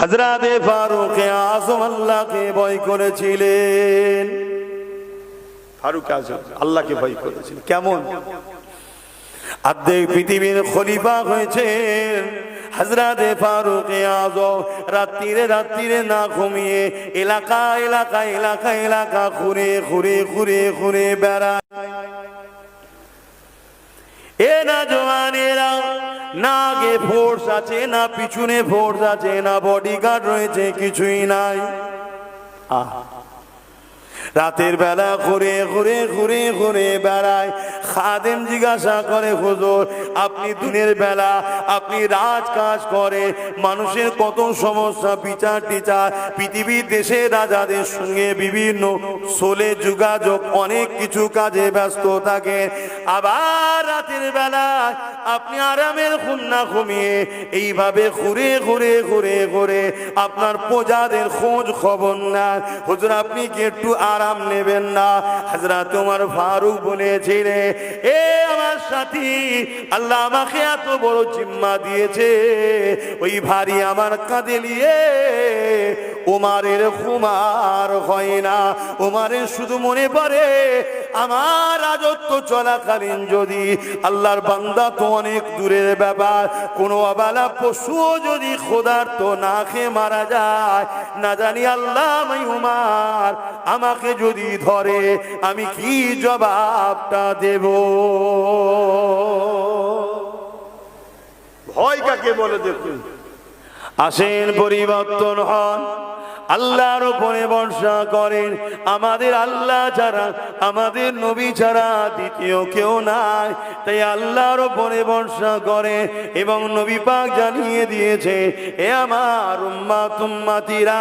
হযরতে ফারুক আযম আল্লাহকে ভয় করেছিলেন। ফারুক আযম আল্লাহকে ভয় করেছিলেন। কেমন? অর্ধেক পৃথিবীর খলিফা হয়েছেন হযরতে ফারুক আযম। রাত্রিরে না ঘুমিয়ে এলাকা ঘুরে বেড়ায়। এ না জওয়ানেরা, না আগে ফোর্স আছে, না পিছনে ফোর্স আছে, না বডিগার্ড রয়েছে, কিছুই নাই। রাতের বেলা ঘুরে বেড়ায়। খাদেম জিজ্ঞাসা করে, হুজুর আপনি দিনের বেলা আপনি রাজকাজ করে, মানুষের কত সমস্যা, বিচার টিচার, পৃথিবীর দেশে রাজাদের সঙ্গে বিভিন্ন সোলে যোগাযোগ, অনেক কিছু কাজে ব্যস্ত থাকে। আবার রাতের বেলা আপনি আরামের ঘুম না ঘুমিয়ে এইভাবে ঘুরে আপনার প্রজাদের খোঁজ খবর না। হুজুর আপনি কি একটু আরাম নেবেন না? হযরত ওমর ফারুক বলেছিলেন, এ আমার সাথী, আল্লাহ আমাকে এত বড় জিম্মা দিয়েছে, ওই ভারী আমার কাঁধে নিয়ে ওমরের ঘুমার হয় না। ওমরের শুধু মনে পড়ে আমার রাজত্ব চলাকালীন যদি আল্লাহর বান্দা তো অনেক দূরের ব্যাপার, কোনো অবালা পশুও যদি ক্ষুধার্ত না খেয়ে মারা যায়, না জানি আল্লাহ ওমর আমাকে যদি ধরে আমি কি জবাবটা দেব? ভয় কাকে বলে দেখুন। আসেন পরিবর্তন হন, আল্লাহর উপরে ভরসা করেন। আমাদের আল্লাহ ছাড়া, আমাদের নবী ছাড়া দ্বিতীয় কেউ নাই, তাই আল্লাহর উপরে ভরসা করে। এবং নবী পাক জানিয়ে দিয়েছে, এ আমার উম্মতিরা,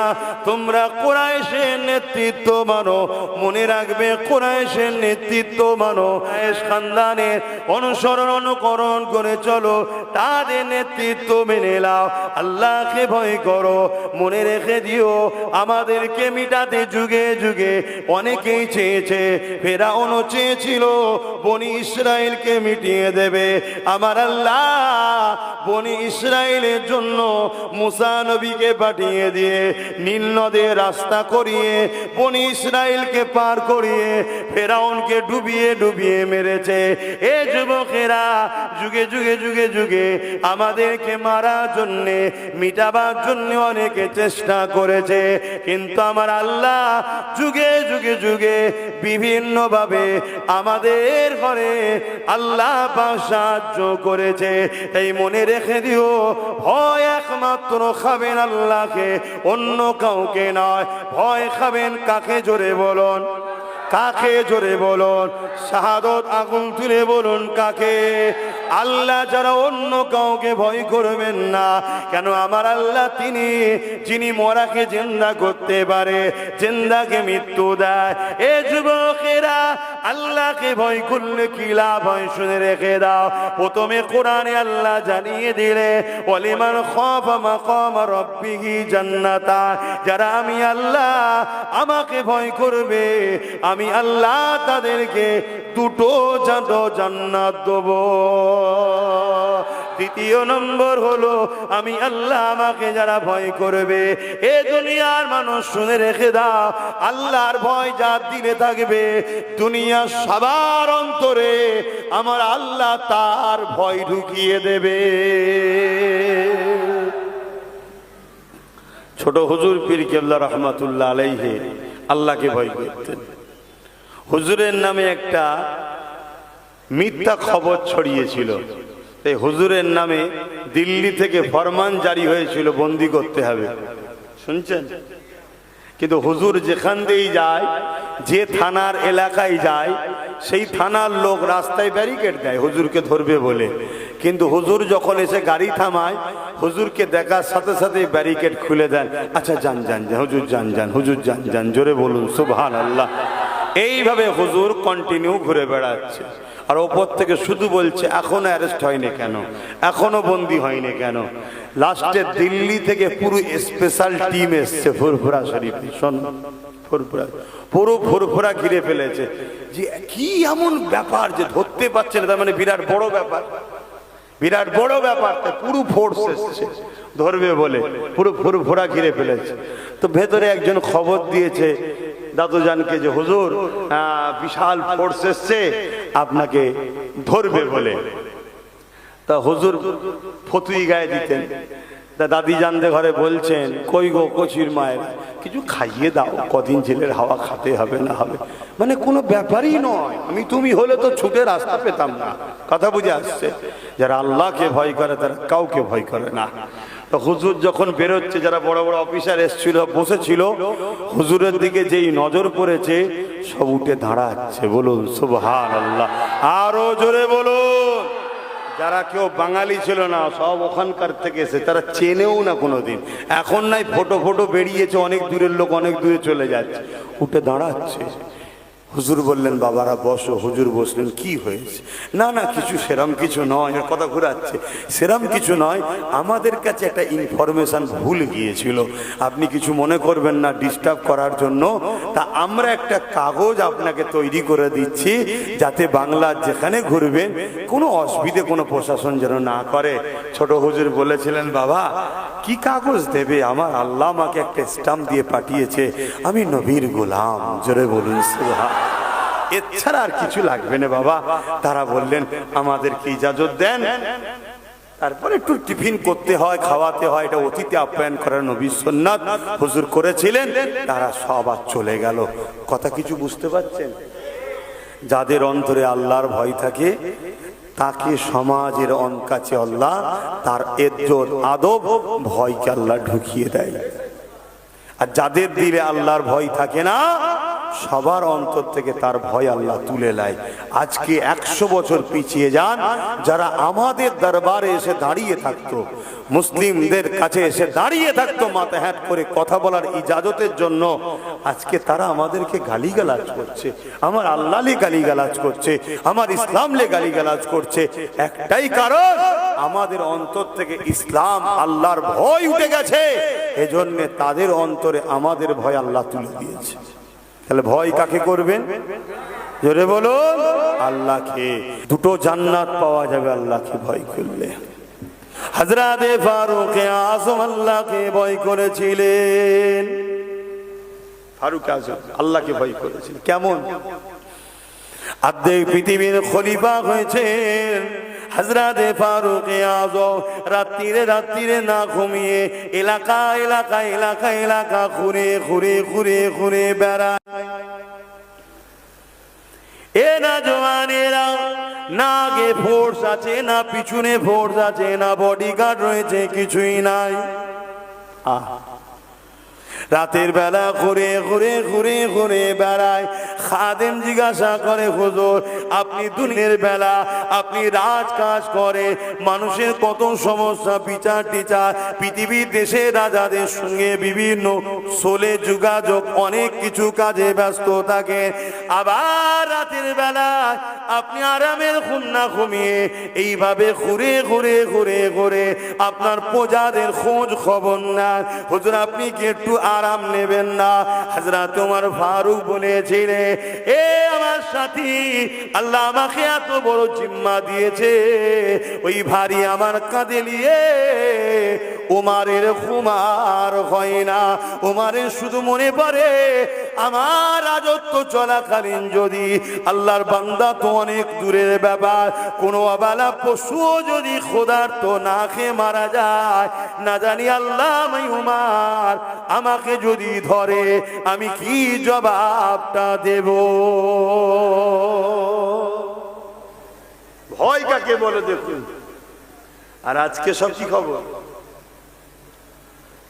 তোমরা কুরাইশের নেতৃত্ব মানো। মনে রাখবে, কুরাইশের নেতৃত্ব মানো, কুরাইশ খানদানের অনুকরণ করে চলো, তাদের নেতৃত্ব মেনে নাও, আল্লাহকে ভয় করো। মনে রেখে দিও, আমাদেরকে মিটাতে যুগে অনেকেই চেয়েছে। ফেরাউনও চেয়েছিল বনি ইসরাইলকে মিটিয়ে দেবে। আমার আল্লাহ বনি ইসরাইলের জন্য মুসা নবীকে পাঠিয়ে দিয়ে নীল নদের রাস্তা করিয়ে বনি ইসরাইলকে পার করিয়ে ফেরাউনকে ডুবিয়ে মেরেছে। এ যুবকেরা যুগে আমাদেরকে মারার জন্য, মিটাবার জন্য অনেকে চেষ্টা করেছে, কিন্তু আমার আল্লাহ যুগে বিভিন্ন ভাবে আমাদের ঘরে আল্লাহ পাক সাহায্য করেছে। তাই মনে রেখে দিও, ভয় একমাত্র খাবেন আল্লাহকে, অন্য কাউকে নয়। ভয় খাবেন কাকে? জোরে বলুন, কাকে? জোরে বলুন, শাহাদত আগুন তুলে বলুন কাকে? আল্লাহ যারা, অন্য কাউকে ভয় করবেন না। কেন? আমার আল্লাহ তিনি, যিনি মরাকে জিন্দা করতে পারে, জিন্দাকে মৃত্যু দেয়। এ যুবকেরা, আল্লাহকে ভয় করলে কি লাভ হয় শুনে রেখে দাও। প্রথমে কোরআনে আল্লাহ জানিয়ে দিলে, ওয়ালিমান খাফা মাকাম রাব্বিহি জান্নাতান, যারা আমি আল্লাহ আমাকে ভয় করবে, আমি আল্লাহ তাদেরকে দুটো জান্নাত দেব। দ্বিতীয় নম্বর হলো, আমি আল্লাহ আমাকে যারা ভয় করবে, এ দুনিয়ার মানুষ শুনে রেখে দাও, আল্লাহর ভয় যার দিলে থাকবে, দুনিয়া সবার অন্তরে আমার আল্লাহ তার ভয় ঢুকিয়ে দেবে। ছোট হুজুর পীর কেবলা রহমাতুল্লাহ আলাইহি আল্লাহকে ভয় করতেন। হুজুরের নামে একটা মিথ্যা খবর ছড়িয়েছিল, এই হুজুরের নামে দিল্লি থেকে ফরমান জারি হয়েছিল, বন্দি করতে হবে। শুনছেন? কিন্তু হুজুর যেখান দিয়েই যায়, যে থানার এলাকায় যায়, সেই থানার লোক রাস্তায় ব্যারিকেড দেয় হুজুরকে ধরবে বলে। কিন্তু হুজুর যখন এসে গাড়ি থামায়, হুজুরকে দেখার সাথে সাথে ব্যারিকেড খুলে দেন। আচ্ছা যান হুজুর যান, হুজুর যান, জোরে বলুন সুবহানাল্লাহ। এইভাবে হুজুর কন্টিনিউ ঘুরে বেড়াচ্ছে, আর ওপর থেকে শুধু বলছে এখনো অ্যারেস্ট হয়নি কেন, এখনো বন্দী হয়নি কেন। লাস্টে দিল্লি থেকে পুরো স্পেশাল টিম এসছে ফুরফুরা শরীফে। শোন, পুরো ফুরফুরা ঘিরে ফেলেছে, যে কি এমন ব্যাপার যে ধরতে পারছে না, তার মানে বিরাট বড় ব্যাপার। বিরাট বড় ব্যাপার, পুরো ফোর্স এসছে ধরবে বলে, পুরো পুরো ফোড়া ঘিরে ফেলেছে। তো ভেতরে একজন খবর দিয়েছে দাদুজানকে যে হুজুর বিশাল ফোর্স এসছে আপনাকে ধরবে বলে। তা হুজুর ফতুই গায়ে দিতেন। তা দাদি জানতে ঘরে বলছেন, কই গো কচির মায়ের, কিছু খাইয়ে দাও, কদিন জেলের হাওয়া খাতে হবে না হবে, মানে কোনো ব্যাপারই নয়, আমি তুমি হলে তো ছুটে রাস্তা পেতাম না। কথা বুঝে আসছে? যারা আল্লাহকে ভয় করে তারা কাউকে ভয় করে না। তো হুজুর যখন বেরোচ্ছে, যারা বড় বড় অফিসার এসেছিল বসেছিল, হুজুরের দিকে যেই নজর পড়েছে সব উঠে দাঁড়াচ্ছে। বলুন সুবহানাল্লাহ, আরো জোরে বলুন। যারা কেউ বাঙালি ছিল না, সব ওখানকার থেকে এসে, তারা চেনেও না কোনোদিন। এখন নাই ফটো ফটো বেরিয়েছে, অনেক দূরের লোক অনেক দূরে চলে যাচ্ছে, উঠে দাঁড়াচ্ছে। হুজুর বললেন বাবারা বসো। হুজুর বসলেন। কি হয়েছে? না না কিছু, সেরাম কিছু নয়, এর কথা ঘুরাচ্ছে, সেরাম কিছু নয়, আমাদের কাছে একটা ইনফরমেশন ভুল গিয়েছিল, আপনি কিছু মনে করবেন না ডিস্টার্ব করার জন্য, তা আমরা একটা কাগজ আপনাকে তৈরি করে দিচ্ছি, যাতে বাংলার যেখানে ঘুরবেন কোনো অসুবিধে কোনো প্রশাসন যেন না করে। ছোট হুজুর বলেছিলেন বাবা কি কাগজ দেবে, আমার আল্লাহ আমাকে একটা স্টাম্প দিয়ে পাঠিয়েছে, আমি নবীর গোলাম। জোরে বলুন সুবহান। এছাড়া আর কিছু লাগবে না বাবা। তারা বললেন আমাদেরকে ইজাজত দেন। তারপরে একটু টিফিন করতে হয়, খাওয়াতে হয়, এটা অতিথি আপ্যায়ন করার নবীর সুন্নাত, হুজুর করেছিলেন। তারা সব আর চলে গেল। কথা কিছু বুঝতে পারছেন? যাদের অন্তরে আল্লাহর ভয় থাকে তাকে সমাজের কাছে আল্লাহ তার ইজ্জত আদব ভয়কে আল্লাহ ঢুকিয়ে দেয়। আর যাদের দিলে আল্লাহর ভয় থাকে না, সবার অন্তর থেকে তার ভয় আল্লাহ তুলে নেয়। আজকে 100 বছর পিছিয়ে যান, যারা আমাদের দরবারে এসে দাঁড়িয়ে থাকতো, মুসলিমদের কাছে এসে দাঁড়িয়ে থাকতো মাথা হ্যাট করে কথা বলার ইজাজতের জন্য, আজকে তারা আমাদেরকে গালিগালাজ করছে, আমার আল্লাহলে গালিগালাজ করছে, আমার ইসলামলে গালিগালাজ করছে। একটাই কারণ, আমাদের অন্তর থেকে ইসলাম আল্লাহর ভয় উঠে গেছে, এজন্য তাদের অন্তরে আমাদের ভয় আল্লাহ তুলে দিয়েছে। তাহলে ভয় কাকে করবেন? জোরে বলুন, আল্লাহকে। দুটো জান্নাত পাওয়া যাবে আল্লাহকে ভয় করলে। হযরতে ফারুক আযম আল্লাহকে ভয় করেছিলেন। ফারুক আযম আল্লাহকে ভয় করেছিলেন। কেমন? অর্ধেক পৃথিবীর খলিফা হয়েছেন হযরতে ফারুক আযম। রাত্রিরে রাত্রিরে না ঘুমিয়ে এলাকা এলাকা এলাকা এলাকা ঘুরে ঘুরে ঘুরে ঘুরে বেড়ায়। এ না জওয়ানেরা, না আগে ফোর্স আছে, না পিছনে ফোর্স আছে, না বডিগার্ড রয়েছে, কিছুই নাই। রাতের বেলা ঘুরে ঘুরে ঘুরে ঘুরে বেড়ায়। খাদেম জিজ্ঞাসা করে হুজুর আপনি দিনের বেলা আপনি রাজকাজ করে, মানুষের কত সমস্যা, বিচার টিচার, পৃথিবীর দেশের রাজাদের সঙ্গে বিভিন্ন সোলে যোগাযোগ, অনেক কিছু কাজে ব্যস্ত থাকে, আবার রাতের বেলা আপনি আরামের ঘুম না ঘুমিয়ে এইভাবে ঘুরে ঘুরে ঘুরে ঘুরে আপনার প্রজাদের খোঁজ খবর নেন, হুজুর আপনি কি একটু আরাম নেবেন না? হযরত ওমর ফারুক বলেছিলেন, এ আমার সাথী, আল্লাহ আমাকে এত বড় জিম্মা দিয়েছে, ওই ভারী আমার কাঁধে নিয়ে ওমরের ঘুমার হয় না। ওমরের শুধু মনে পড়ে আমার রাজত্ব চলাকালীন যদি আল্লাহর বান্দা তো অনেক দূরের ব্যাপার, কোনো অবালা পশুও যদি ক্ষুধার্ত না খেয়ে মারা যায়, না জানি আল্লাহ ওমর আমাকে যদি ধরে আমি কি জবাবটা দেব? ভয় কাকে বলে দেখুন। আর আজকে সব কি খবর?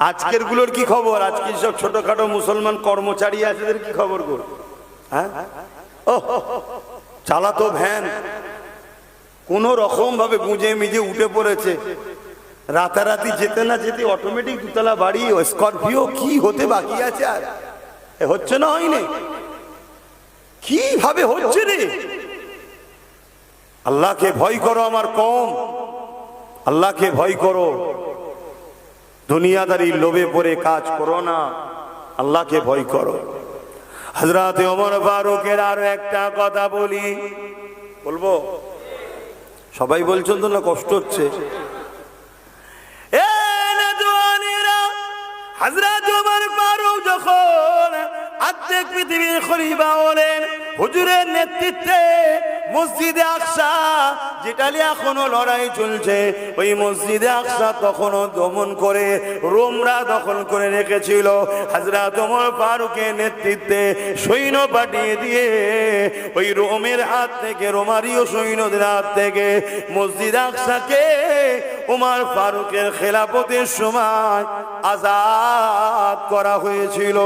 আজকের গুলোর কি খবর? আজকে সব ছোটখাটো মুসলমান কর্মচারী আছে, এদের কি খবর গো? হ্যাঁ, চালাতো ভ্যান কোন রকম ভাবে গুঁজে মিজে উঠে পড়েছে, রাতারাতি যেতে না যেতে অটোমেটিক দুতলা বাড়ি, স্করপিও, কি হতে বাকি আছে? আর হচ্ছে না, হয়নি, কিভাবে হচ্ছে রে? আল্লাহকে ভয় করো আমার কওম, আল্লাহকে ভয় করো, দুনিয়াদারি লোভে পড়ে কাজ করো না, আল্লাহকে ভয় করো। হযরতে ওমর ফারুকের আরো একটা কথা বলবো, সবাই বলছেন তো না কষ্ট হচ্ছে? হযরত ওমর ফারুক যখন অর্ধেক পৃথিবীর খলিফা হলেন, হুজুরের নেতৃত্বে মসজিদে আকসা, যেটা নিয়ে এখনো লড়াই চলছে, ওই মসজিদে আকসা তখনও দমন করে রোমরা দখল করে রেখেছিল। হযরত ওমর ফারুকের নেতৃত্বে সৈন্য পাঠিয়ে দিয়ে ওই রোমের হাত থেকে, রোমারীয় সৈন্যদের হাত থেকে মসজিদ আকসাকে ওমর ফারুকের খেলাফতের সময় আজাদ করা হয়েছিল।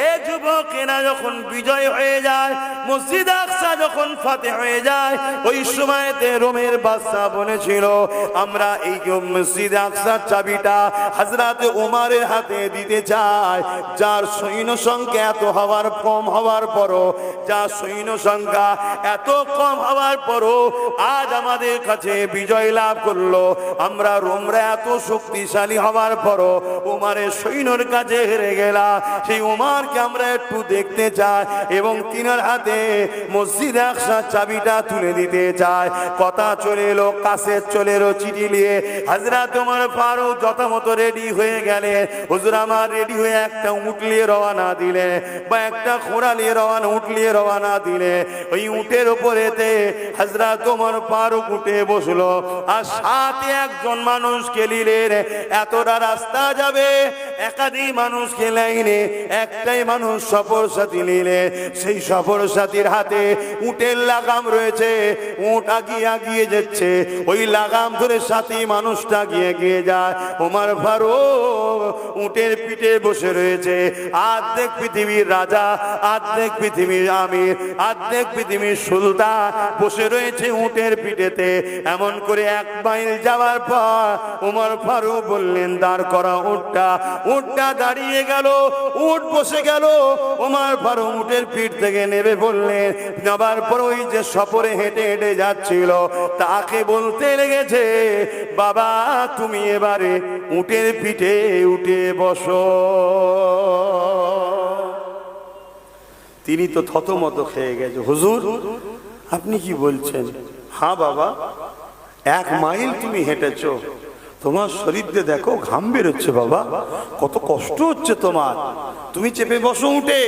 এই যুবকেরা যখন বিজয় হয়ে যায়, মসজিদ আকসা যখন ফাতে হয়ে যায়, ওই সময়তে রোমের বাদশা বলেছিল, আমরা এই মসজিদ আকসার চাবিটা হযরত ওমরের হাতে দিতে চাই। যার সৈন্য সংখ্যা এত হওয়ার কম হওয়ার পরও, যার সৈন্য সংখ্যা এত কম হওয়ার পরও আজ আমাদের কাছে বিজয় লাভ করলো। আমরা রোমরা এত শক্তিশালী হওয়ার পরও ওমরের সৈন্যর কাছে হেরে গেলাম। সেই ওমরকে আমরা একটু দেখতে চাই এবং তিনার হাতে মসজিদ আকসার চাবিটা তুলে দিতে চাই। কথা চলে এলো, কাছের চলে এলো চিঠি নিয়ে। হযরত ওমর ফারুক যথামত রেডি হয়ে গেলেন। হুজুর আমার রেডি হয়ে একটা উট নিয়ে রওনা দিলে, বা একটা ঘোড়া নিয়ে উট নিয়ে রওনা দিলে, ওই উটের উপরেতে হযরত ওমর ফারুক উঠে বসলো, আর সাথে একজন মানুষকে নিলেন। এতটা রাস্তা যাবে, একাধিক মানুষকে লাইনে, একটাই মানুষ সফর সাথী নিলে। সেই সফর সাথীর হাতে উটের লাগাম রয়েছে, উট আগিয়ে যাচ্ছে, ওই লাগাম ধরে সাথী মানুষটা গিয়ে যায়। ওমর ফারুক উটের পিঠে বসে রয়েছে। অর্ধেক পৃথিবীর রাজা, অর্ধেক পৃথিবীর আমির, অর্ধেক পৃথিবীর সুলতান বসে রয়েছে উটের পিঠেতে। এমন করে 1 মাইল যাওয়ার পর ওমর ফারুক বললেন, দাঁড় করা উটটা। উটটা দাঁড়িয়ে গেল, উট বসে গেল। ওমর ফারুক উটের পিঠ থেকে নেমে বললেন, যাবার পর ওই যে সফরে হেঁটে হেঁটে যাচ্ছিল তাকে বলতে লেগেছে, বাবা তুমি এবারে উটের পিঠে উঠে বসো। তিনি তো থতমত খেয়ে গেছে, হুজুর আপনি কি বলছেন? হ্যাঁ বাবা, 1 মাইল তুমি হেঁটেছো, তোমার শরীরে দেখো ঘাম বেরোচ্ছে বাবা, কত কষ্ট হচ্ছে তোমার, তুমি চেপে বসো উঠে,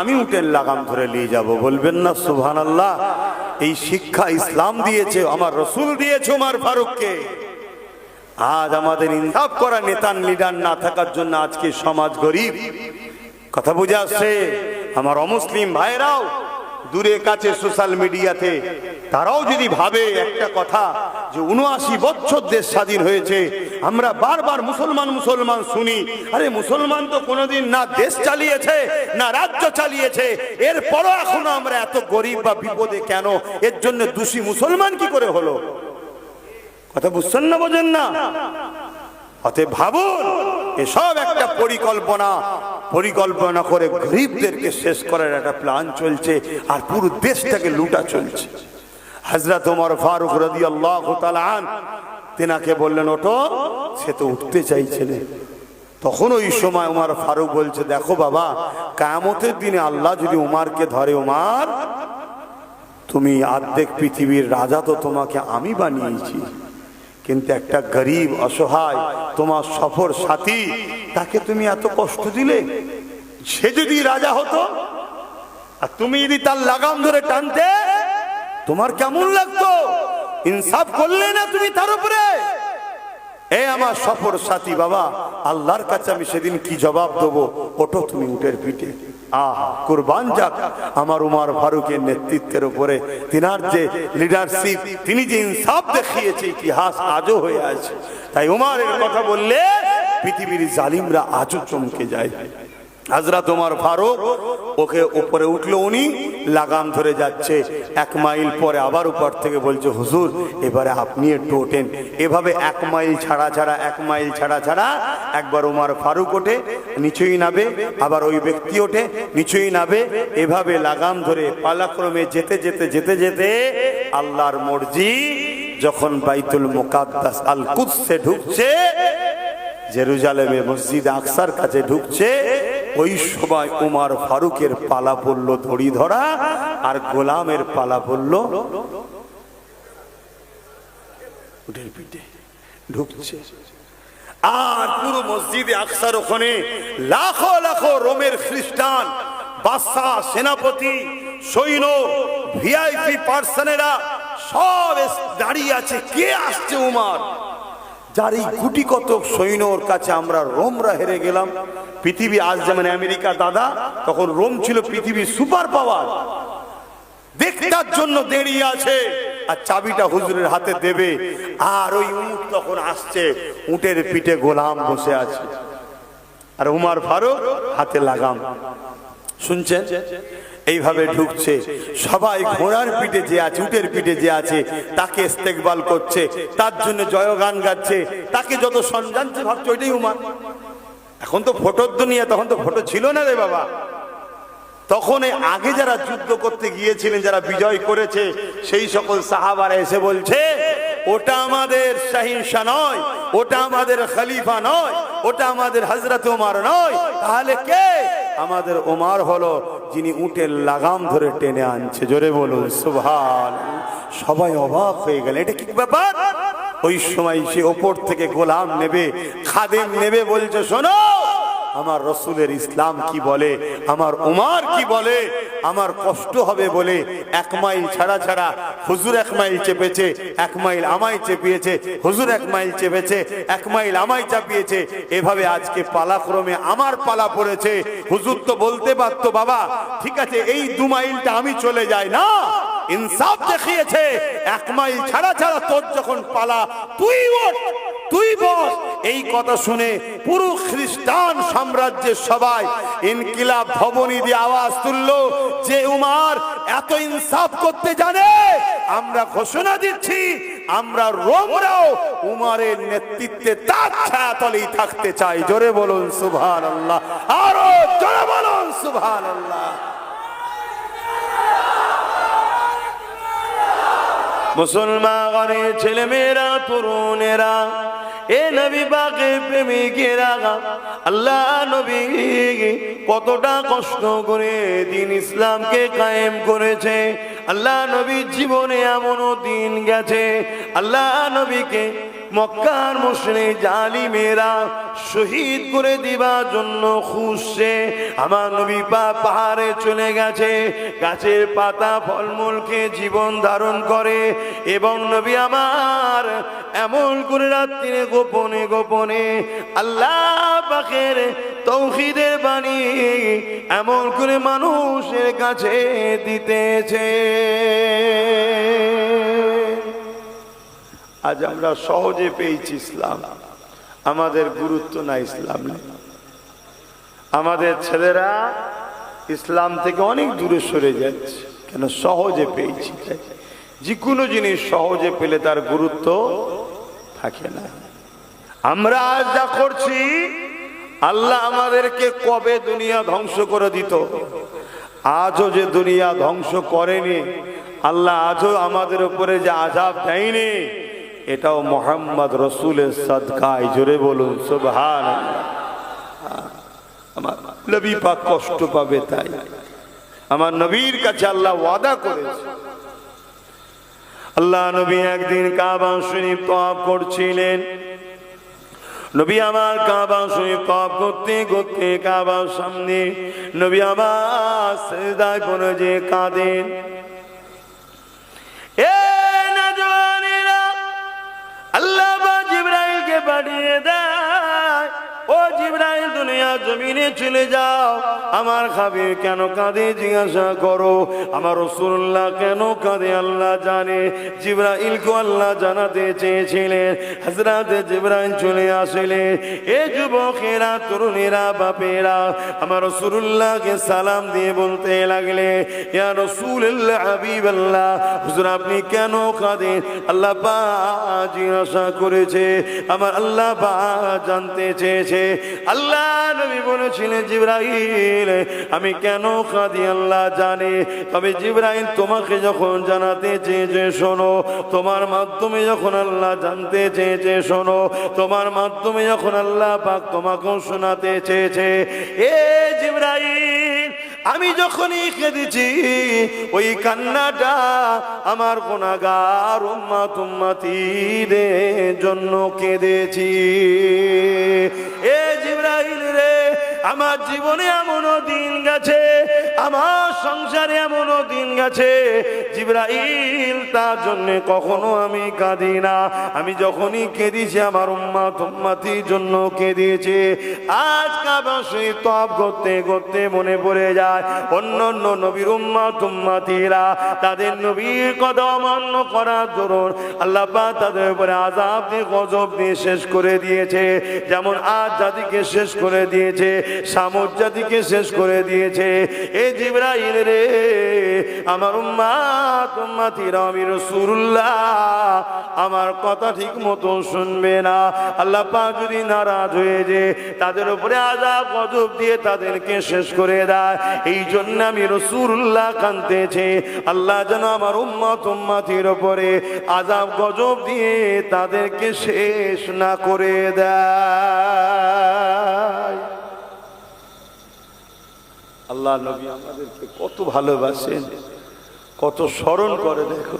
আমি উটের লাগাম ধরে নিয়ে যাব। বলবেন না সুবহানাল্লাহ? এই শিক্ষা ইসলাম দিয়েছে, আমার রসুল দিয়েছে ওমর ফারুককে। আজ আমাদের ইনসাফ করা নেতা লিডার না থাকার জন্য আজকে সমাজ গরিব। কথা বুঝে আসছে? আমার অমুসলিম ভাইরাও দূরে কাছে সোশ্যাল মিডিয়াতে তারাও যদি ভাবে একটা কথা যে 79 বছর দেশ স্বাধীন হয়েছে, আমরা বারবার মুসলমান মুসলমান শুনি। আরে মুসলমান তো কোনোদিন না দেশ চালিয়েছে না রাজ্য চালিয়েছে, এরপরও এখনো আমরা এত গরিব বা বিপদে কেন? এর জন্য দোষী মুসলমান কি করে হলো? কথা বুঝছেন না, বোঝেন না? অতএব ভাবুন, এসব একটা পরিকল্পনা করে গরিবদেরকে শেষ করার একটা প্ল্যান চলছে, আর পুরো দেশটাকে লুটা চলছে। হযরত ওমর ফারুক রাদিয়াল্লাহু তাআলা আনহু তেনাকে বললেন, ওঠো। সে তো উঠতে চাইছে না। তখন ওই সময় ওমর ফারুক বলছে, দেখো বাবা, কিয়ামতের দিনে আল্লাহ যদি উমারকে ধরে, উমার তুমি অর্ধেক পৃথিবীর রাজা, তো তোমাকে আমি বানিয়েছি, কিন্তু একটা গরিব অসহায় তোমার সফর সাথী, তাকে তুমি এত কষ্ট দিলে। সে যদি রাজা হতো আর তুমি যদি তার লাগাম ধরে টানতে, তোমার কেমন লাগতো? ইনসাফ করলে না তুমি তার উপরে? এ আমার সফর সাথী বাবা, আল্লাহর কাছে আমি সেদিন কি জবাব দেবো? ওঠো তুমি উটের পিঠে। কুরবান যাক আমার ওমর ফারুকের নেতৃত্বের উপরে, তিনার যে লিডারশিপ, তিনি যে ইনসাফ দেখিয়েছে, ইতিহাস আজও হয়ে আছে। তাই ওমরের কথা বললে পৃথিবীর জালিমরা আজও চমকে যায়। হযরত ওমর ফারুক ওকে উপরে উঠলো, উনি লাগাম ধরে যাচ্ছে। 1 মাইল পরে আবার উপর থেকে বলছে, হুজুর এবারে আপনি একটু ওঠেন। এভাবে 1 মাইল ছাড়া 1 মাইল ছাড়া একবার ওমর ফারুক ওঠে, নিচেই নাবে, আবার ওই ব্যক্তি ওঠে, নিচেই নাবে। এভাবে লাগাম ধরে পালাক্রমে যেতে আল্লাহর মর্জি যখন বাইতুল মুকাদ্দাস আল কুদসে ঢুকছে, জেরুজালেমে মসজিদ আকসার কাছে ঢুকছে, ওই সময় ওমর ফারুকের পালা পড়ল দড়ি ধরা, আর গোলামের পালা পড়ল উটের পিঠে ঢুকছে। আর পুরো মসজিদে আকসার ওখানে লাখো লাখো রোমের খ্রিস্টান বাদশা, সেনাপতি, সৈন্য, ভিআইপি পার্সনেরা সব দাঁড়িয়ে আছে। কে আসছে? উমার। যার এই গুটি কতক সৈন্যর কাছে আমরা রোমরা হেরে গেলাম। পৃথিবী আজ যেমন আমেরিকা দাদা, তখন রোম ছিল পৃথিবীর সুপার পাওয়ার। দেখতার জন্য দাঁড়িয়ে আছে আর চাবিটা হুজুরের হাতে দেবে। আর ওই উট তখন আসছে, উটের পিঠে গোলাম বসে আছে আর উমার ফারুক হাতে লাগাম। শুনছেন? এইভাবে ঢুকছে। সবাই ঘোড়ার পিঠে যে আছে, উটের পিঠে যে আছে তাকে ইস্তেকবাল করছে, তার জন্য জয়গান গাচ্ছে, তাকে যত সম্মান ভাবছে ওইটাই উমার। এখন তো ফটোর দুনিয়া, তখন তো ফটো ছিল না রে বাবা। তখন আগে যারা যুদ্ধ করতে গিয়েছিলেন, যারা বিজয় করেছে, সেই সকল সাহাবারা এসে বলছে ওটা আমাদের শাহিনশাহ নয়, ওটা আমাদের খলিফা নয়, ওটা আমাদের হযরত ওমর নয়। তাহলে কে? আমাদের ওমর হলো যিনি উটের লাগাম ধরে টেনে আনছে। জোরে বলুন সুবহানাল্লাহ। সবাই অবাক হয়ে গেল, এটা কি ব্যাপার? ওই সময় সে ওপর থেকে গোলাম নেবে, খাদেম নেবে, বলছে শোনো আমার রসুলের ইসলাম কি বলে, আমার উমার কি বলে। আমার কষ্ট হবে বলে 1 মাইল ছাড়া ছাড়া হুজুর 1 মাইল চেপেছে, 1 মাইল আমায় চেপিয়েছে, হুজুর 1 মাইল চেপেছে, 1 মাইল আমায় চাপিয়েছে। এভাবে আজকে পালাক্রমে আমার পালা পড়েছে। হুজুর তো বলতে পারতো বাবা ঠিক আছে এই 2 মাইলটা আমি চলে যাই, না, ইনসাফ দেখিয়েছে 1 মাইল ছাড়া ছাড়া তোর যখন পালা তুই ওঠ, তুই বস। এই কথা শুনে পুরো খ্রিস্টান সাম্রাজ্যের সবাই ইনকিলাব ধ্বনি দিয়ে আওয়াজ তুললো যে উমার এত ইনসাফ করতে জানে। আমরা ঘোষণা দিচ্ছি আমরা রোমরাও উমারের নেতৃত্বে তার ছায়াতলেই থাকতে চাই। জোরে বলুন সুবহানাল্লাহ, আরো জোরে বলুন সুবহানাল্লাহ। মুসলমানের ছেলে মেয়েরা, তরুণেরা, এ নবী পাকের প্রেমিকেরা, আল্লাহ নবী কতটা কষ্ট করে দিন ইসলামকে কায়েম করেছে। আল্লাহ নবীর জীবনে এমনও দিন গেছে আল্লাহ নবীকে মক্কার মুশরিক জালিমেরা শহীদ করে দিবার জন্য খুঁজছে। আমার নবী পাহাড়ে চলে গেছে, গাছের পাতা ফলমূল খেয়ে জীবন ধারণ করে। এবং নবী আমার এমন করে রাত্রিরে গোপনে গোপনে আল্লাহ পাকের তৌহিদের বাণী এমন করে মানুষের কাছে দিতেছে। আজ আমরা সহজে পেয়েছি ইসলাম, আমাদের গুরুত্ব না ইসলাম নেই। আমাদের ছেলেরা ইসলাম থেকে অনেক দূরে সরে যাচ্ছে, কেন? সহজে পেয়েছি। যে কোনো জিনিস সহজে পেলে তার গুরুত্ব থাকে না। আমরা আজ যা করছি আল্লাহ আমাদেরকে কবে দুনিয়া ধ্বংস করে দিত, আজও যে দুনিয়া ধ্বংস করেনি, আল্লাহ আজও আমাদের উপরে যে আযাব দেয়নি, এটাও মুহাম্মদ রাসূলের সাদকায়। জোরে বলুন সুবহানাল্লাহ। আমার নবী পাক কষ্ট পাবে, তাই আমার নবীর কাছে আল্লাহ ওয়াদা করেছে। আল্লাহ নবী একদিন কাবা শরীফ তওয়াফ করছিলেন। নবী আমার কাবা শরীফ তওয়াফ করতে করতে কাবার সামনে নবী আমার সিজদায় পড়ে যে কাঁদেন। আল্লাহ জিবরাইলকে পাঠিয়ে দেয়, ও জিবরাইল দুনিয়া জমিনে চলে যাও, আমার হাবিব কেন কাঁদে জিজ্ঞাসা করো। আমার রাসূলুল্লাহ কেন কাঁদে আল্লাহ জানে। জিবরাইলকে আল্লাহ জানাতে চেয়েছিলেন। হযরত জিবরাইল চলে আসলে, এ যুবকেরা, তরুণেরা, বাপেরা আমার রাসূলুল্লাহকে সালাম দিয়ে বলতে লাগলে, ইয়া রাসূলুল্লাহ, হাবিবাল্লাহ, হুজুর আপনি কেন কাঁদেন? আল্লাহ পাক জিজ্ঞাসা করেছে, আমার আল্লাহ পাক জানতে চেয়েছে। আল্লাহ নবী বলেছিলেন, জিবরাইল আমি কেন কাঁদি আল্লাহ জানে, তবে জিবরাইল তোমাকে যখন জানাতে চেয়েছে শোনো, তোমার মাধ্যমে যখন আল্লাহ জানতে চেয়েছে শোনো, তোমার মাধ্যমে যখন আল্লাহ পাক তোমাকেও শোনাতে চেয়েছে। এ জিবরাইল আমি যখনই কেঁদেছি ওই কান্নাটা আমার গুনাহগার উম্মত উম্মতীদের জন্য কেঁদেছি। এ জিবরাইল রে, আমার জীবনে এমনও দিন গেছে, আমার সংসারে এমনও দিন গেছে জিবরাইল তার জন্য কখনো আমি কাঁদি না। আমি যখনই কেঁদেছি আমার উম্মত উম্মতির জন্য কেঁদেছি। আজ কাবা শরীফ তওয়াফ করতে করতে মনে পড়ে যায় অন্য অন্য নবীর উম্মত উম্মতিরা তাদের নবীর কথা অমান্য করার দরুন আল্লাহ পাক তাদের উপরে আযাব দিয়ে গজব দিয়ে শেষ করে দিয়েছে। যেমন আদ জাতিকে শেষ করে দিয়েছে, সামুদ জাতিকে শেষ করে দিয়েছে। এ জিবরাইল রে, আমার উম্মত উম্মতিরা আমি রাসূলুল্লাহ আমার কথা ঠিক মতো শুনবে না। আল্লাহ পাক যদি নারাজ হয়ে যে তাদের উপরে আযাব গজব দিয়ে তাদেরকে শেষ করে দেয়, এই জন্য আমি রাসূলুল্লাহ কাঁদতেছি আল্লাহ যেন আমার উম্মত উম্মতির উপরে আযাব গজব দিয়ে তাদেরকে শেষ না করে দেয়। আল্লাহ নবী আমাদেরকে কত ভালোবাসেন, কত স্মরণ করে। দেখো,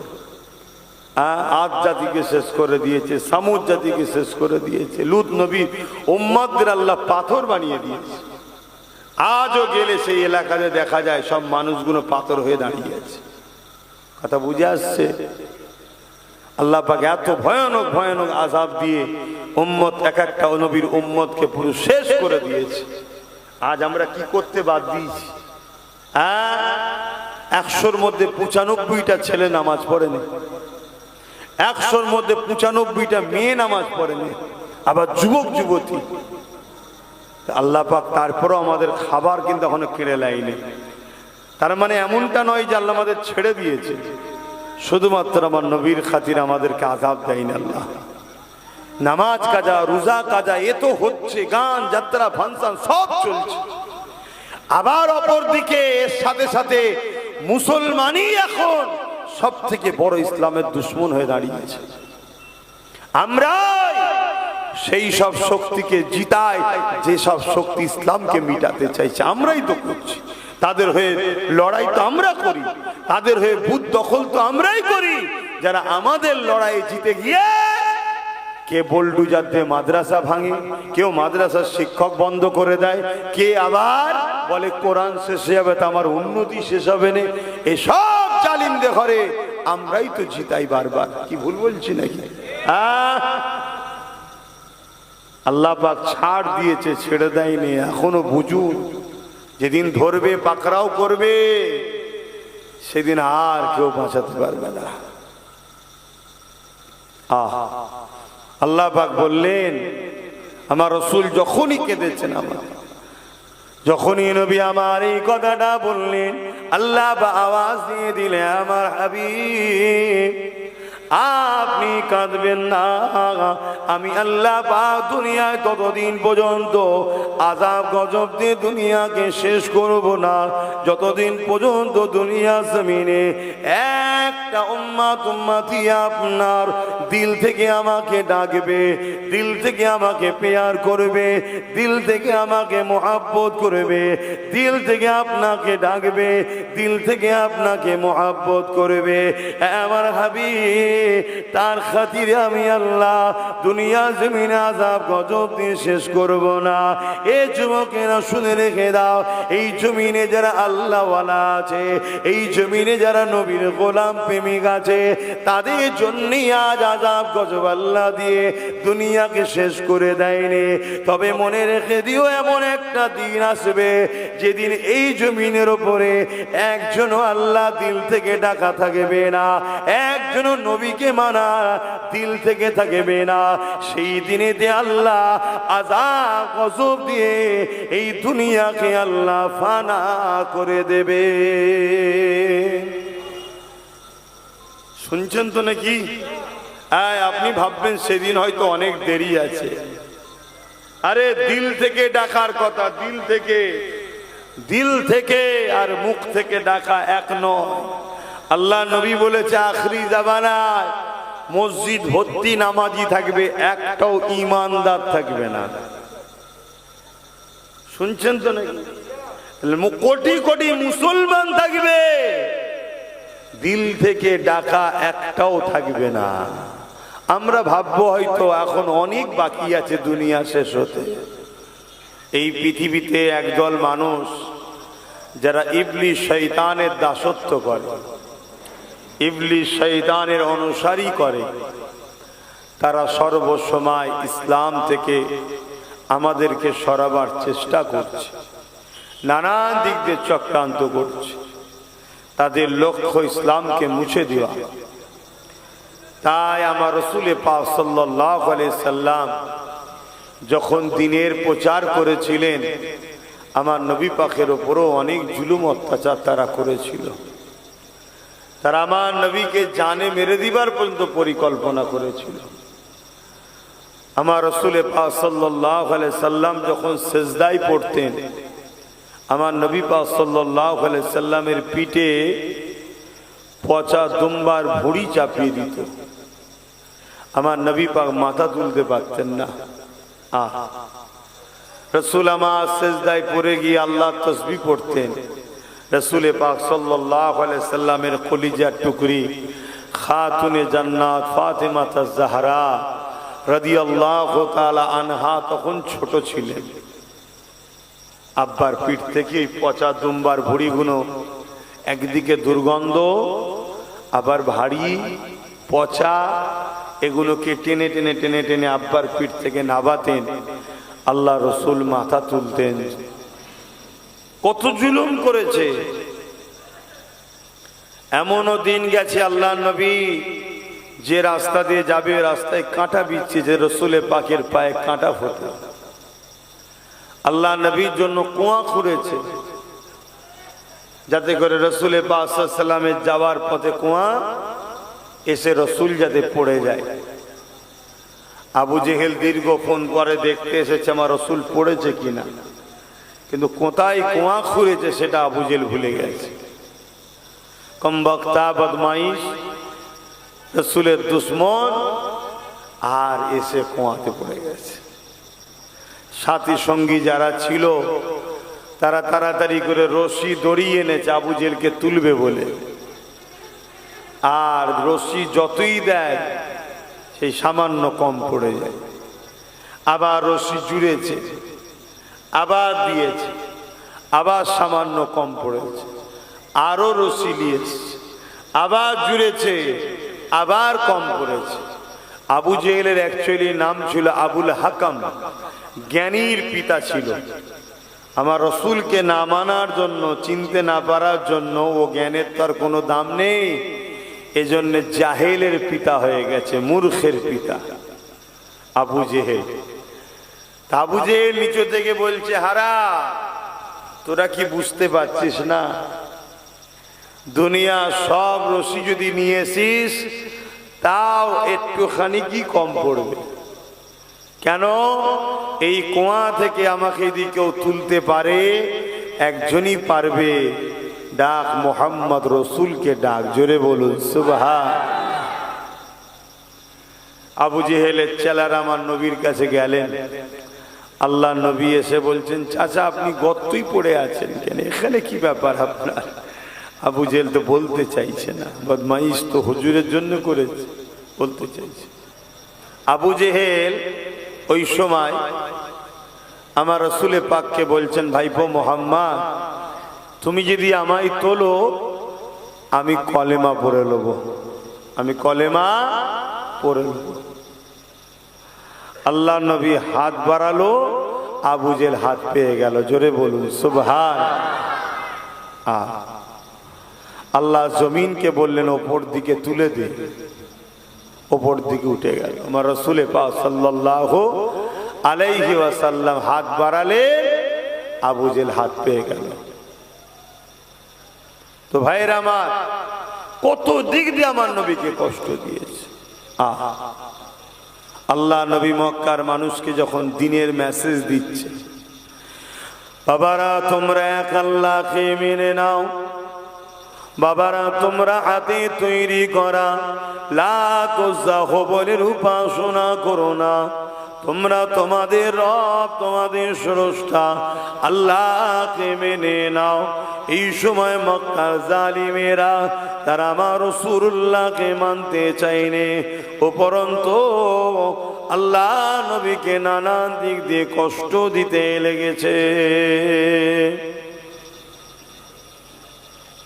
আদ জাতিকে শেষ করে দিয়েছে, সামুদ জাতিকে শেষ করে দিয়েছে, লূত নবীর উম্মতদের আল্লাহ পাথর বানিয়ে দিয়েছে। আজও গেলে সেই এলাকাতে দেখা যায় সব মানুষগুলো পাথর হয়ে দাঁড়িয়ে আছে। কথা বুঝে আসছে? আল্লাহ পাক এত ভয়ানক ভয়ানক আযাব দিয়ে উম্মত এক একটা নবীর উম্মতকে পুরো শেষ করে দিয়েছে। আজ আমরা কি করতে বাদ দিয়েছি? 100-র মধ্যে 95টা ছেলে নামাজ পড়েনি, 100-র মধ্যে 95টা মেয়ে নামাজ পড়েনি, আবার যুবক যুবতী। আল্লাহ পাক তারপরও আমাদের খাবার কিন্তু এখনো কেড়ে লাইনি। তার মানে এমনটা নয় যে আল্লাহ আমাদের ছেড়ে দিয়েছে, শুধুমাত্র আমার নবীর খাতির আমাদেরকে আযাব দেয়নি। আল্লাহ নামাজ কাজা, রোজা কাজা এ তো হচ্ছে, গান যাত্রা ফাংশন সব চলছে। আবার অপর দিকে এর সাথে সাথে মুসলমানই এখন সব থেকে বড় ইসলামের দুশ্মন হয়ে দাঁড়িয়েছে। আমরা সেই সব শক্তিকে জিতাই যে সব শক্তি ইসলামকে মিটাতে চাইছে, আমরাই তো করছি। তাদের হয়ে লড়াই তো আমরা করি, তাদের হয়ে বুথ দখল তো আমরাই করি। যারা আমাদের লড়াই জিতে গিয়ে কে বোল্ডুজার দিয়ে মাদ্রাসা ভাঙে, কেউ মাদ্রাসার শিক্ষক বন্ধ করে দেয়, কে আবার বলে কোরআন শেষ হয়ে যাবে তো আমার উন্নতি শেষ হবে না। এসব জালিমদের ঘরে আমরাই তো জিতাই বারবার। কি ভুল বলছি নাকি? আল্লাহ পাক ছাড় দিয়েছে, ছেড়ে দেয়নি। এখনো বুঝুন, যেদিন ধরবে পাকড়াও করবে সেদিন আর কেউ বাঁচাতে পারবে না। আল্লাহ পাক বললেন, আমার রাসূল যখনই কেঁদেছেন, আমার যখনই নবী আমার এই কথাটা বললেন, আল্লাহ আওয়াজ দিয়ে দিলে, আমার হাবিব আপনি কাঁদবেন না। আমি আল্লাহ পাক দুনিয়ায় ততদিন পর্যন্ত আযাব গজব দিয়ে দুনিয়াকে শেষ করব না যতদিন পর্যন্ত দুনিয়া জমিনে একটা উম্মত উম্মতি আপনার দিল থেকে আমাকে ডাকবে, দিল থেকে আমাকে পেয়ার করবে, দিল থেকে আমাকে মোহাব্বত করবে, দিল থেকে আপনাকে ডাকবে, দিল থেকে আপনাকে মোহাব্বত করবে। আমার হাবিব তার খাতিরে আমি আল্লাহ দুনিয়া জমিনে আযাব গজব দিয়ে শেষ করব না। এই যুবকেরা শুনে রেখে দাও, এই জমিনে যারা আল্লাহ ওয়ালা আছে, এই জমিনে যারা নবীর গোলাম প্রেমিক আছে, তাদের জন্যই আজ আযাব গজব আল্লাহ দিয়ে দুনিয়াকে শেষ করে দেয়নি। তবে মনে রেখে দিও, এমন একটা দিন আসবে যেদিন এই জমিনের উপরে একজনও আল্লাহ দিল থেকে ডাকা থাকবে না, একজনও নবীকে মানা দিল থেকে থাকবে না। সেই দিনেতে আল্লাহ আযাব গজব দিয়ে এই দুনিয়াকে আল্লাহ ফানা করে দেবে। শুনছেন তো নাকি? আপনি ভাববেন সেদিন হয়তো অনেক দেরি আছে। আরে দিল থেকে ডাকার কথা, দিল থেকে, দিল থেকে আর মুখ থেকে ডাকা এক নয়। আল্লাহ নবী বলেছে আখরি জামানায় মসজিদ ভর্তি নামাজি থাকবে, একটাও ইমানদার থাকবে না। শুনছেন তো নাকি? কোটি কোটি মুসলমান থাকবে, দিল থেকে ডাকা একটাও থাকবে না। আমরা ভাববো হয়তো এখন অনেক বাকি আছে দুনিয়া শেষ হতে। এই পৃথিবীতে একদল মানুষ যারা ইবলিস শয়তানের দাসত্ব করে, ইবলিস শয়তানের অনুসারী করে, তারা সর্বসময় ইসলাম থেকে আমাদেরকে সরাবার চেষ্টা করছে, নানান দিক দিয়ে চক্রান্ত করছে। তাদের লক্ষ্য ইসলামকে মুছে দেওয়া। তাই আমার রাসূল পাক সাল্লাল্লাহু আলাইহি সাল্লাম যখন দ্বীনের প্রচার করেছিলেন, আমার নবী পাকের উপরও অনেক জুলুম অত্যাচার তারা করেছিল। তারা আমার নবীকে জানে মেরে দিবার পর্যন্ত পরিকল্পনা করেছিল। আমার রাসূল পাক সাল্লাল্লাহু আলাইহি সাল্লাম যখন সিজদায় পড়তেন, আমার নবী পাক সাল্লাল্লাহু আলাইহি সাল্লামের পিঠে পচা দুম্বার ভুঁড়ি চাপিয়ে দিত। আমার নবী পাক মাথা তুলতে পারতেন না। রাসূল আমার সিজদায় পড়ে গিয়ে আল্লাহর তাসবিহ পড়তেন। রাসূল পাক সাল্লাল্লাহু আলাইহি সাল্লামের কলিজার টুকরি খাতুনে জান্নাত ফাতেমা আয-জাহরা রাদিয়াল্লাহু তাআলা আনহা তখন ছোট ছিলেন। আব্বার পিঠ থেকে এই পচা দুম্বার ভুঁড়িগুলো একদিকে দুর্গন্ধ, আবার ভারী পচা, এগুলোকে টেনে টেনে টেনে টেনে আব্বার পিঠ থেকে নাবাতেন। আল্লাহ রসুল মাথা তুলতেন। কত জুলুম করেছে। এমনও দিন গেছে আল্লাহ নবী যে রাস্তা দিয়ে যাবে রাস্তায় কাঁটা বিচ্ছে, যে রসুলে পাকের পায়ে কাঁটা ফোটে। আল্লাহ নবীর জন্য কুয়া খুঁড়েছে যাতে করে রসুলে পাক সাল্লাল্লাহু আলাইহি সাল্লামের যাওয়ার পথে কুয়া এসে রসুল যাতে পড়ে যায়। আবু জেহেল দীর্ঘক্ষণ পরে দেখতে এসেছে আমার রসুল পড়েছে কিনা, কিন্তু কোথায় কুয়া খুঁড়েছে সেটা আবু জেহেল ভুলে গেছে। কমবক্তা বদমাইশ রসুলের দুশ্মন, আর এসে কুয়াতে পড়ে গেছে। সাথী সঙ্গী যারা ছিল তারা তাড়াতাড়ি করে রশি দড়ি এনেছে আবু জেহেলকে তুলবে বলে, আর রশি যতই দেয় সেই সামান্য কম পড়ে যায়। আবার রশি জুড়েছে, আবার দিয়েছে, আবার সামান্য কম পড়েছে, আরো রশি নিয়েছে, আবার জুড়েছে, আবার কম পড়েছে। আবু জেহেলের অ্যাকচুয়ালি নাম ছিল আবুল হাকাম, জ্ঞানীর পিতা ছিল। আমার রসুলকে না মানার জন্য, চিনতে না পারার জন্য, ও জ্ঞানের তার কোনো দাম নেই, এজন্য জাহেলের পিতা হয়ে গেছে, মূর্খের পিতা আবু জেহেল। আবু জেহেল নিচে থেকে বলছে, হারা তোরা কি বুঝতে পারছিস না, দুনিয়া সব রশি যদি নিয়েছিস তাও একটুখানি কি কম পড়বে। কেন? এই কুয়া থেকে আমাকে যদি কেউ তুলতে পারে, একজনই পারবে, ডাক মোহাম্মদ রসুলকে ডাক। জোরে বলুন সুবহান। আবু জেহেলের ছেলেরা আমার নবীর কাছে গেলেন। আল্লাহ নবী এসে বলছেন, চাচা আপনি গর্তই পড়ে আছেন কেন, এখানে কি ব্যাপার আপনার? আবু জেহেল তো বলতে চাইছে না, বদমাইশ তো হুজুরের জন্য করেছে, বলতে চাইছে। আবু জেহেল ওই সময় আমার রসুলে পাককে বলছেন, ভাইপো মোহাম্মদ তুমি যদি আমায় তোলো আমি কলেমা পড়ে নেব, আমি কলেমা পড়ে নেব। আল্লাহ নবী হাত বাড়ালো, আবু জেহেল হাত পেয়ে গেল। জোরে বলুন সুবহান। আল্লাহ জমিনকে বললেন ওপর দিকে তুলে দে, ওপর দিকে উঠে গেল। আমার রাসূলে পাক সাল্লাল্লাহু আলাইহি ওয়াসাল্লাম হাত বাড়ালে আবু জেহেল হাত পেয়ে গেল। তো ভাইরা আমার, কত দিক দিয়ে আমার নবীকে কষ্ট দিয়েছে। আল্লাহ নবী মক্কার মানুষকে যখন দ্বীনের মেসেজ দিচ্ছে, বাবারা তোমরা এক আল্লাহকে মেনে নাও, বাবারা তোমরা হাতে তৈরি করা লাত উজ্জা হুবলের উপাসনা করো না, তোমরা তোমাদের রব তোমাদের স্রষ্টা আল্লাহকে মেনে নাও। এই সময় মক্কার জালিমেরা তারা আমার রাসূলুল্লাহকে মানতে চায়নি, উপরন্তু আল্লাহ নবীকে নানান দিক দিয়ে কষ্ট দিতে লেগেছে।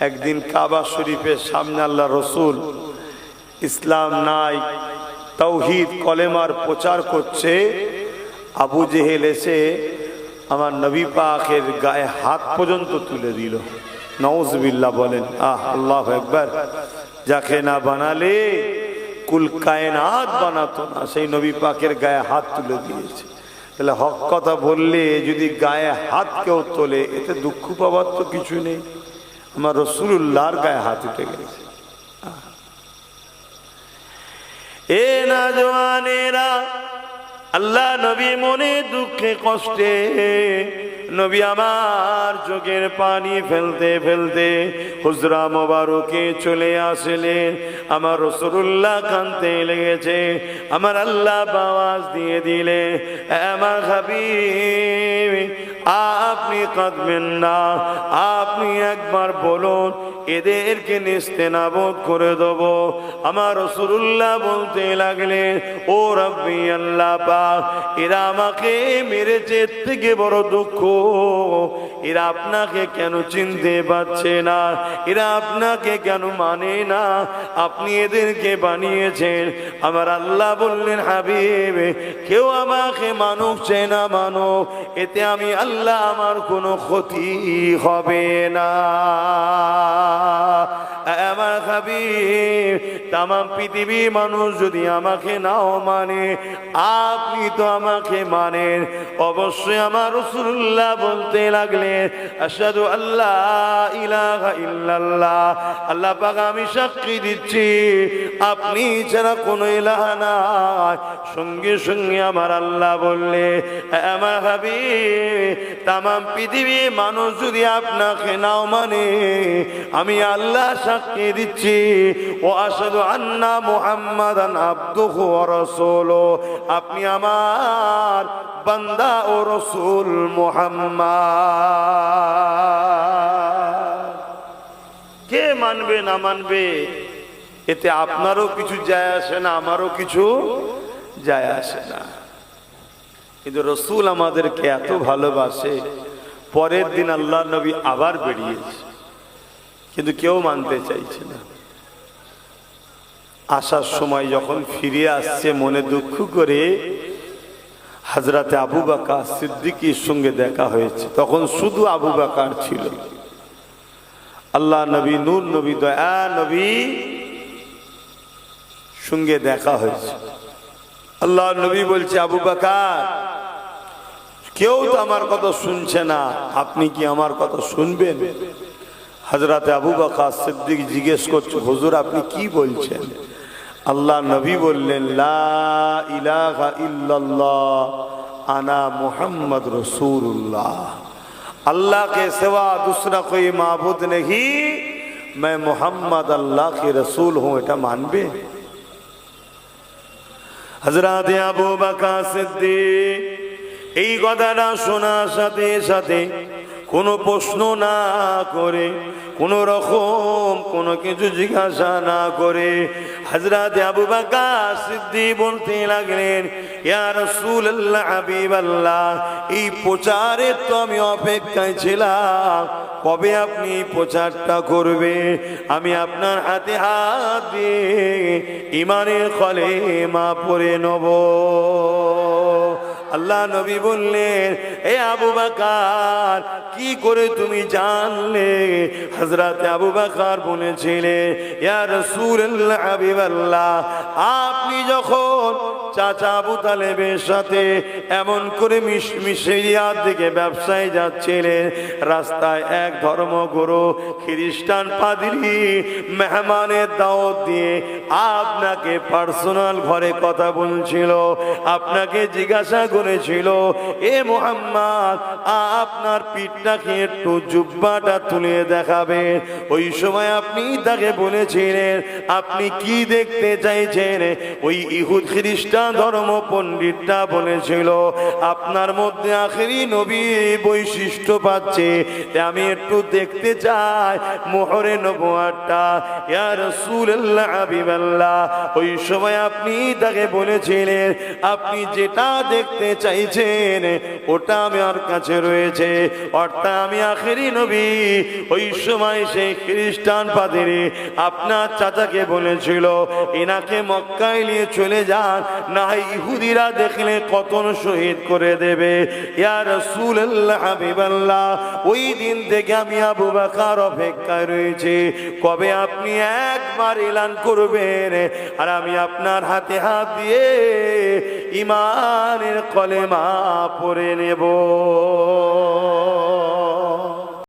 একদিন কাবা শরীফের সামনে আল্লাহ রসুল ইসলাম নাই তাওহীদ কলেমার প্রচার করছে, আবু জেহেল এসে আমার নবী পাকের গায়ে হাত পর্যন্ত তুলে দিল। নাউজুবিল্লাহ বলেন। আল্লাহু আকবার। যাকে না বানালে কুল কায়নাত বানাতো না, সেই নবী পাকের গায়ে হাত তুলে দিয়েছে। তাহলে হক কথা বললে যদি গায়ে হাত কেউ তোলে, এতে দুঃখ পাবার তো কিছু নেই। আমার রাসূলুল্লাহর গায়ে হাত উঠে গেছে। এ না জওয়ানেরা, আল্লাহ নবী মনে দুঃখে কষ্টে নবী আমার চোখের পানি ফেলতে ফেলতে হুজরা মোবারকে চলে আসলেন। আমার রাসূলুল্লাহ কাঁদতে লেগেছে। আমার আল্লাহ আওয়াজ দিয়ে দিলে, আমার হাবিব আপনি কাঁদবেন না, আপনি একবার বলুন এদেরকে নেস্তেনাবুদ করে দেব। আমার রাসূলুল্লাহ বলতে লাগলেন, ও রব্বি আল্লাহ পাক, এরা আমাকে মেরেছে, এর থেকে বড় দুঃখ এরা আপনাকে কেন চিনতে পারছে না, এরা আপনাকে কেন মানে না, আপনি এদেরকে বানিয়েছেন। আমার আল্লাহ বললেন, হাবিব কেউ আমাকে মানুক চায় না মানুক, এতে আমি আল্লাহ আমার কোনো ক্ষতি হবে না। আমার হাবিব তামাম পৃথিবীর মানুষ যদি আমাকে নাও মানে, আপনি তো আমাকে মানেন। অবশ্যই আমার রাসূলুল্লাহ বলতে লাগলেন, আশহাদু আল্লা ইলাহা ইল্লাল্লাহ, আল্লাহ পাক আমি সাক্ষী দিচ্ছি আপনি ছাড়া কোনো ইলাহ নাই। সঙ্গে সঙ্গে আমার আল্লাহ বললে, আমার হাবিব তামাম পৃথিবীর মানুষ যদি আপনাকে নাও মানে, আমি আল্লাহ সাক্ষী দিচ্ছি ও আশহাদু আন্না মুহাম্মাদান আবদুহু ওয়া রাসূলুহু, আপনি আমার বান্দা ও রাসূল মুহাম্মদ। কে মানবে না মানবে এতে আপনারও কিছু যায় আসে না, আমারও কিছু যায় আসে না। কিন্তু রাসূল আমাদেরকে এত ভালোবাসে, পরের দিন আল্লাহ নবী আবার বেরিয়েছে, কিন্তু কেউ মানতে চাইছে না। আসার সময় যখন ফিরে আসছে মনে দুঃখ করে, হযরতে আবু বকর সিদ্দিকীর সঙ্গে দেখা হয়েছে। তখন শুধু আবু বকর ছিল। আল্লাহ নবী নূর নবী দয়া নবী সঙ্গে দেখা হয়েছে। আল্লাহ নবী বলছে, আবু বকর কেউ তো আমার কথা শুনছে না, আপনি কি আমার কথা শুনবেন? হযরতে আবু বকর সিদ্দিক জিজ্ঞেস করছে, হুজুর আপনি কি বলছেন? আল্লাহ নবী বললেন, লা ইলাহা ইল্লাল্লাহ আনা মুহাম্মদ रसूलुल्लाह, अल्लाह के सिवा दूसरा कोई माबूद नहीं, मैं मोहम्मद अल्लाह के रसूल हूँ। এটা মানবে? হযরত আবু বকর সিদ্দিক এই কথাটা শোনার সাথে সাথে কোনো প্রশ্ন না করে, কোনো রকম কোনো কিছু জিজ্ঞাসা না করে হযরত আবু বকর সিদ্দিক বলতে লাগলেন, ইয়া রাসূলুল্লাহ হাবিবাল্লাহ, এই প্রচারের তো আমি অপেক্ষায় ছিলাম, কবে আপনি প্রচারটা করবে? আমি আপনার হাতে হাত দিয়ে ঈমানের কলেমা পড়ে নেব। আল্লাহ নবী বললেন, এ আবু বকর কি করে তুমি জানলে? হযরত আবু বকর বলেছিলেন, ইয়া রাসূলুল্লাহ হাবিবাল্লাহ, আপনি যখন চাচা আবু তালেবের সাথে এমন করে মিশরিয়ার দিকে ব্যবসায় যাচ্ছিলেন, রাস্তায় এক ধর্মগুরু খ্রিস্টান পাদ্রী মেহমানের দাওয়াত দিয়ে আপনাকে পার্সোনাল ঘরে কথা বলছিল, আপনাকে জিজ্ঞাসা করে বলেছিল, এ মুহাম্মদ আপনার পিঠটাকে একটু জুব্বাটা তুলে দেখাবেন। ওই সময় আপনি তাকে বলেছিলেন আপনি কি দেখতে চাইছেন? ওই ইহুদ খ্রিস্টান ধর্ম পণ্ডিতটা বলেছিল আপনার মধ্যে আখেরি নবী বৈশিষ্ট্য পাচ্ছে, আমি একটু দেখতে চাই মোহরে নবুয়াতটা। ইয়া রাসূলুল্লাহ হাবিবাল্লাহ, ওই সময় আপনি তাকে বলেছিলেন আপনি যেটা দেখতে চাইছেন ওটা আমার কাছে রয়েছে, অর্থাৎ আমি আখেরি নবী। ওই সময় সেই খ্রিস্টান পাদ্রী আপনার চাচাকে বলেছিল এনাকে মক্কায় নিয়ে চলে যান, না হয় ইহুদিরা দেখলে কতল শহীদ করে দেবে। ইয়া রাসূলুল্লাহ হাবিবাল্লাহ, ওই দিন থেকে আমি আবু বকর অপেক্ষায় রয়েছি কবে আপনি একবার এলান করবেন আর আমি আপনার হাতে হাত দিয়ে ঈমানের কলেমা পড়ে নেব।